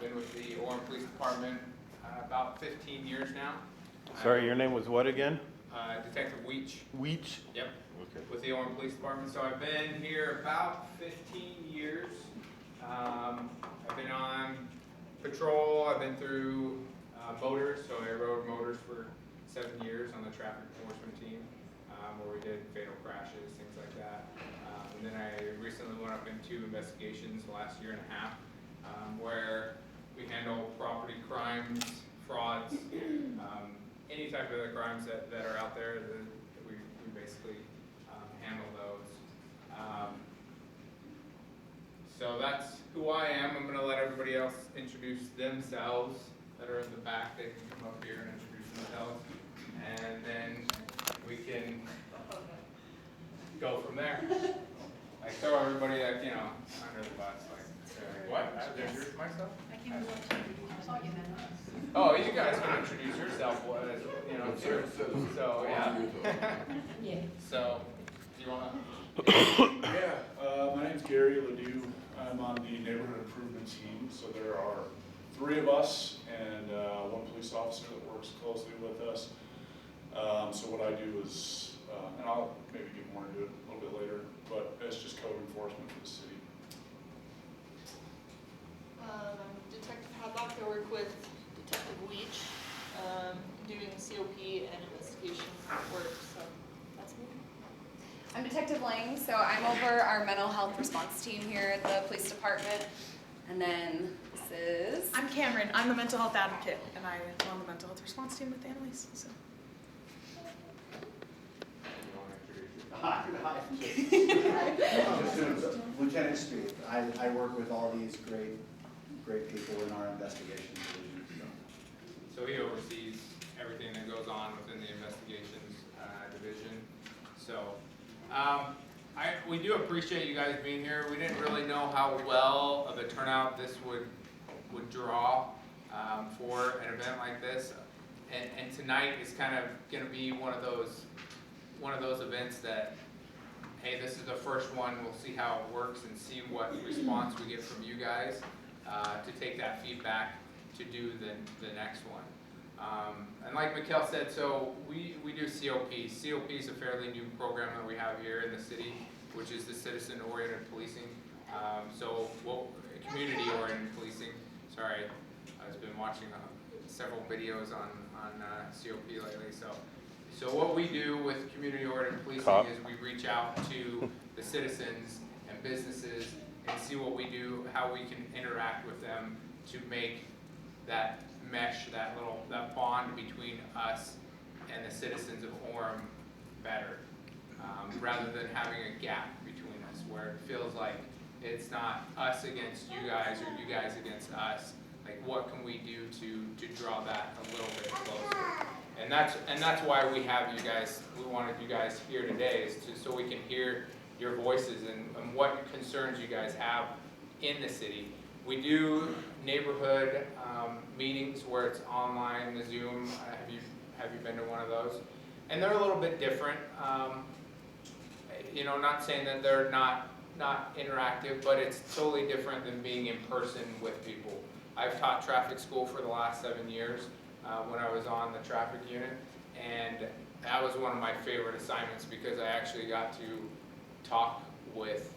been with the Orem Police Department about 15 years now. Sorry, your name was what again? Detective Weech. Weech? Yep. Okay. With the Orem Police Department. So I've been here about 15 years. I've been on patrol. I've been through motors. So I rode motors for 7 years on the traffic enforcement team, where we did fatal crashes, things like that. And then I recently went up into investigations the last year and a half, where we handle property crimes, frauds, any type of other crimes that are out there. We basically handle those. So that's who I am. I'm going to let everybody else introduce themselves that are in the back. They can come up here and introduce themselves, and then we can go from there. I throw everybody, like, you know, under the bus. Like, what? I introduce myself? I came to saw you then. Oh, you guys can introduce yourself, you know, too. So, yeah. Yeah. So, do you want to? Yeah, my name's Gary Ledoux. I'm on the neighborhood improvement team. So there are 3 of us and 1 police officer that works closely with us. So what I do is, and I'll maybe get more into it a little bit later, but it's just code enforcement for the city. I'm Detective Hadlock. I work with Detective Weech, doing COP and investigation work, so that's me. I'm Detective Lang, so I'm over our mental health response team here at the police department. And then this is... I'm Cameron. I'm the mental health advocate, and I'm on the mental health response team with Annalise. So. Hi. Lieutenant Speed. I work with all these great people in our investigation division. So he oversees everything that goes on within the investigations division. So we do appreciate you guys being here. We didn't really know how well of a turnout this would draw for an event like this, and tonight is kind of going to be one of those events that, hey, this is the first one. We'll see how it works and see what response we get from you guys to take that feedback to do the next one. And like Mikkel said, so we do COP. COP is a fairly new program that we have here in the city, which is the citizen-oriented policing. Community-oriented policing. Sorry, I've been watching several videos on COP lately. So what we do with community-oriented policing is we reach out to the citizens and businesses and see what we do, how we can interact with them to make that mesh, that bond between us and the citizens of Orem better, rather than having a gap between us where it feels like it's not us against you guys or you guys against us. Like, what can we do to draw that a little bit closer? And that's why we have you guys. We wanted you guys here today, is so we can hear your voices and what concerns you guys have in the city. We do neighborhood meetings where it's online, the Zoom. Have you been to one of those? And they're a little bit different. You know, not saying that they're not interactive, but it's totally different than being in person with people. I've taught traffic school for the last 7 years when I was on the traffic unit, and that was one of my favorite assignments because I actually got to talk with,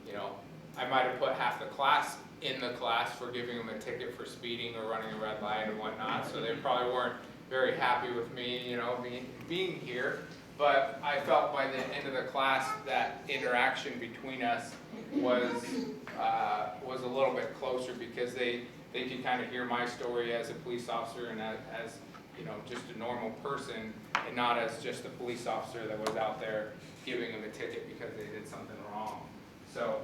you know, I might have put half the class in the class for giving them a ticket for speeding or running a red light and whatnot, so they probably weren't very happy with me, you know, being here. But I felt by the end of the class that interaction between us was a little bit closer because they could kind of hear my story as a police officer and as you know, just a normal person, and not as just a police officer that was out there giving them a ticket because they did something wrong. So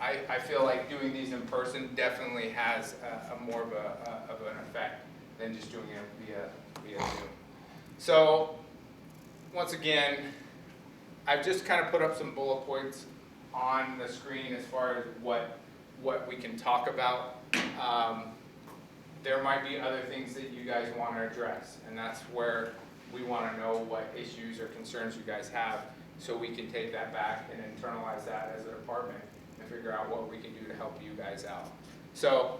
I feel like doing these in person definitely has a more of an effect than just doing it via Zoom. So once again, I've just kind of put up some bullet points on the screen as far as what we can talk about. There might be other things that you guys want to address, and that's where we want to know what issues or concerns you guys have so we can take that back and internalize that as a department and figure out what we can do to help you guys out. So,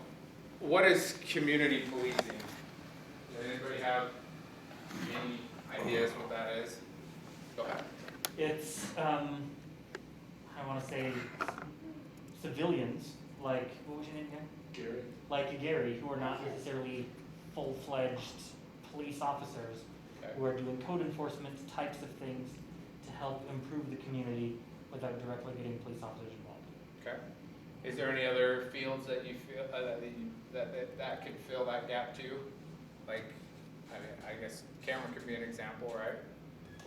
what is community policing? Does anybody have any ideas what that is? Go ahead. It's, I want to say, civilians, like, what was your name again? Gary? Like Gary, who are not necessarily full-fledged police officers, Okay. who are doing code enforcement types of things to help improve the community without directly getting police officers involved. Okay. Is there any other fields that you feel that could fill that gap too? Like, I mean, I guess Cameron could be an example, right?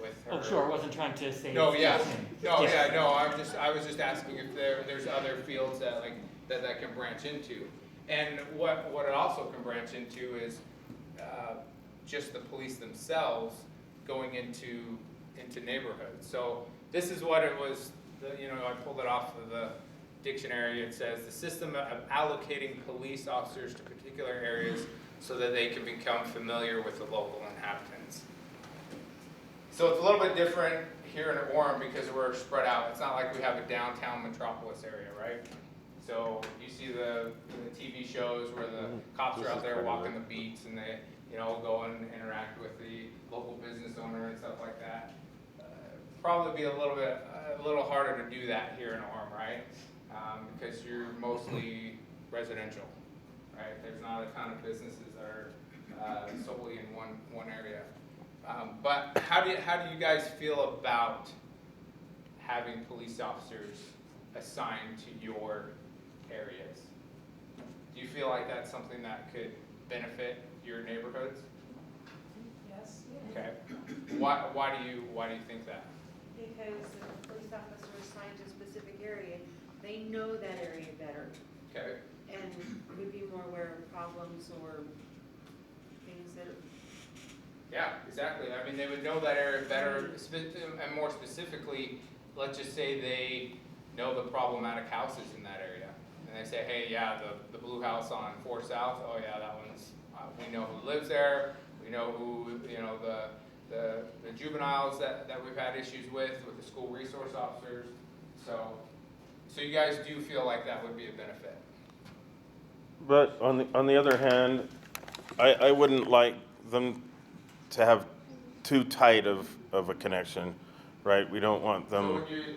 With her. Oh, sure, I wasn't trying to say. No, yeah, it's no, him. yeah, no. I was just asking if there's other fields that that can branch into, and what it also can branch into is just the police themselves going into neighborhoods. So this is what it was. I pulled it off of the dictionary. It says the system of allocating police officers to particular areas so that they can become familiar with the local inhabitants. So it's a little bit different here in Orem because we're spread out. It's not like we have a downtown metropolis area, right? So you see the TV shows where the cops are out there walking the beats and they, go and interact with the local business owner and stuff like that. Probably be a little harder to do that here in Orem, right? Because you're mostly residential, right? There's not a ton of businesses that are solely in one area. But how do you guys feel about having police officers assigned to your areas? Do you feel like that's something that could benefit your neighborhoods? Yes. Okay. Why do you think that? Because the police officer is assigned to a specific area, they know that area better Okay. and would be more aware of problems or things that. Yeah, exactly. I mean, they would know that area better, and more specifically, let's just say they know the problematic houses in that area. And they say, hey, yeah, the blue house on 4 South, oh yeah, that one's, we know who lives there, we know who, the juveniles that we've had issues with the school resource officers. So you guys do feel like that would be a benefit? But on the other hand, I wouldn't like them to have too tight of a connection, right? We don't want them. So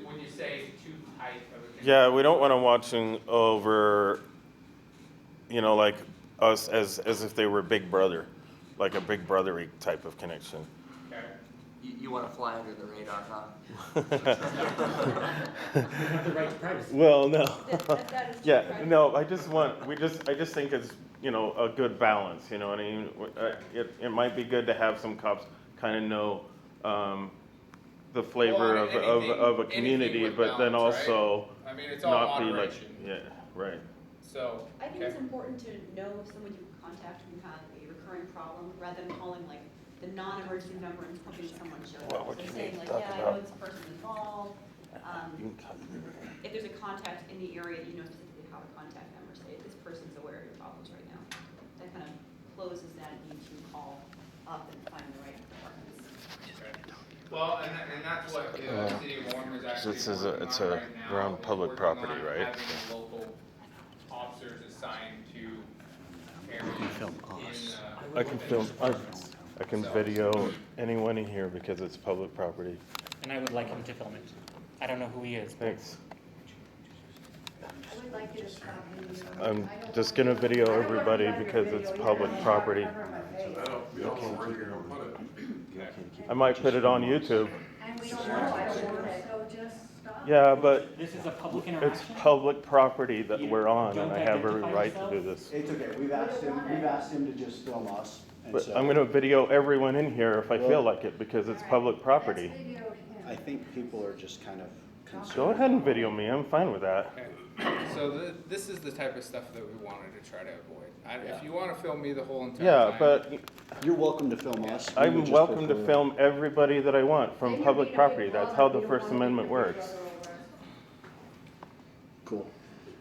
when you say too tight of a connection. Yeah, we don't want them watching over, like us as if they were Big Brother, like a Big Brother-y type of connection. Okay. You want to fly under the radar, huh? You have the right to privacy. Well, no. That is Yeah, true. no, I just think it's, a good balance, you know what I mean? It might be good to have some cops kind of know the flavor Well, of a anything community, with but then balance, also right? I mean, it's all not be like, moderation. yeah, right. So, I think okay. it's important to know someone you can contact when you have a recurring problem, rather than calling like the non-emergency number and hoping someone shows Well, up. what So you saying need like, to talk yeah, I about. know this person involved. If there's a contact in the area, you know specifically how to contact them, or say, this person's aware of your problems right now. That kind of closes that need to call up and find the right departments. Well, and that's what the city of Orem is actually This is working it's on right now, around is public working property, on right? having local officers assigned to areas in, I can film, I can video anyone in here because it's public property. And I would like him to film it. I don't know who he is. Thanks. I would like you to stop me. I'm just gonna video everybody because it's public property. I might put it on YouTube. And we don't know, I don't want it, so just stop. Yeah, but This is a public it's interaction. public property that You we're on, don't and I have every identify right to yourself? do this. It's okay, we've asked him to just film us. and But so I'm gonna video everyone in here if I feel like it because it's public property. I think people are just kind of concerned. Go ahead and video me, I'm fine with that. okay. So this is the type of stuff that we wanted to try to avoid. If you want to film me the whole entire Yeah, time. but You're welcome to film us. We I'm would just welcome to prefer- film everybody that I want from public property. That's how the First Amendment works. Cool.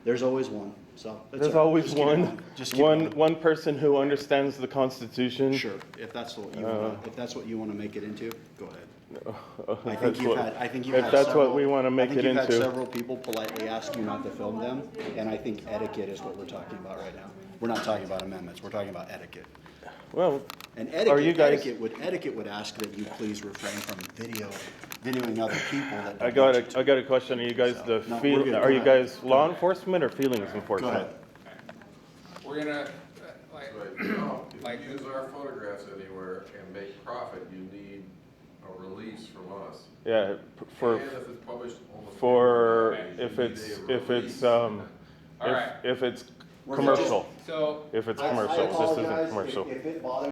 There's always one, so. that's There's all right. always Just keep it one, going. Just keep it going. one person who understands the Constitution. Sure, if that's what you want to make it into, go ahead. I think you've had, I think you've If had that's several- what we wanna make it I think you've had into. several people politely ask you not to film them, and I think etiquette is what we're talking about right now. We're not talking about amendments, we're talking about etiquette. Well, And Are you guys- etiquette would ask that you please refrain from videoing other people that I don't got want you I got a question. Are you guys the No, we're feel, good. Go are you ahead. guys law enforcement or feelings to. enforcement? Go ahead. We're gonna, like, But, you know, Like- if you use our photographs anywhere and make profit, you need a release from us. Yeah, for, And if it's published on the for, paper, you if need it's, a if it's, release. Alright. if it's We're commercial, so, if it's I commercial, this isn't apologize commercial. if it bothers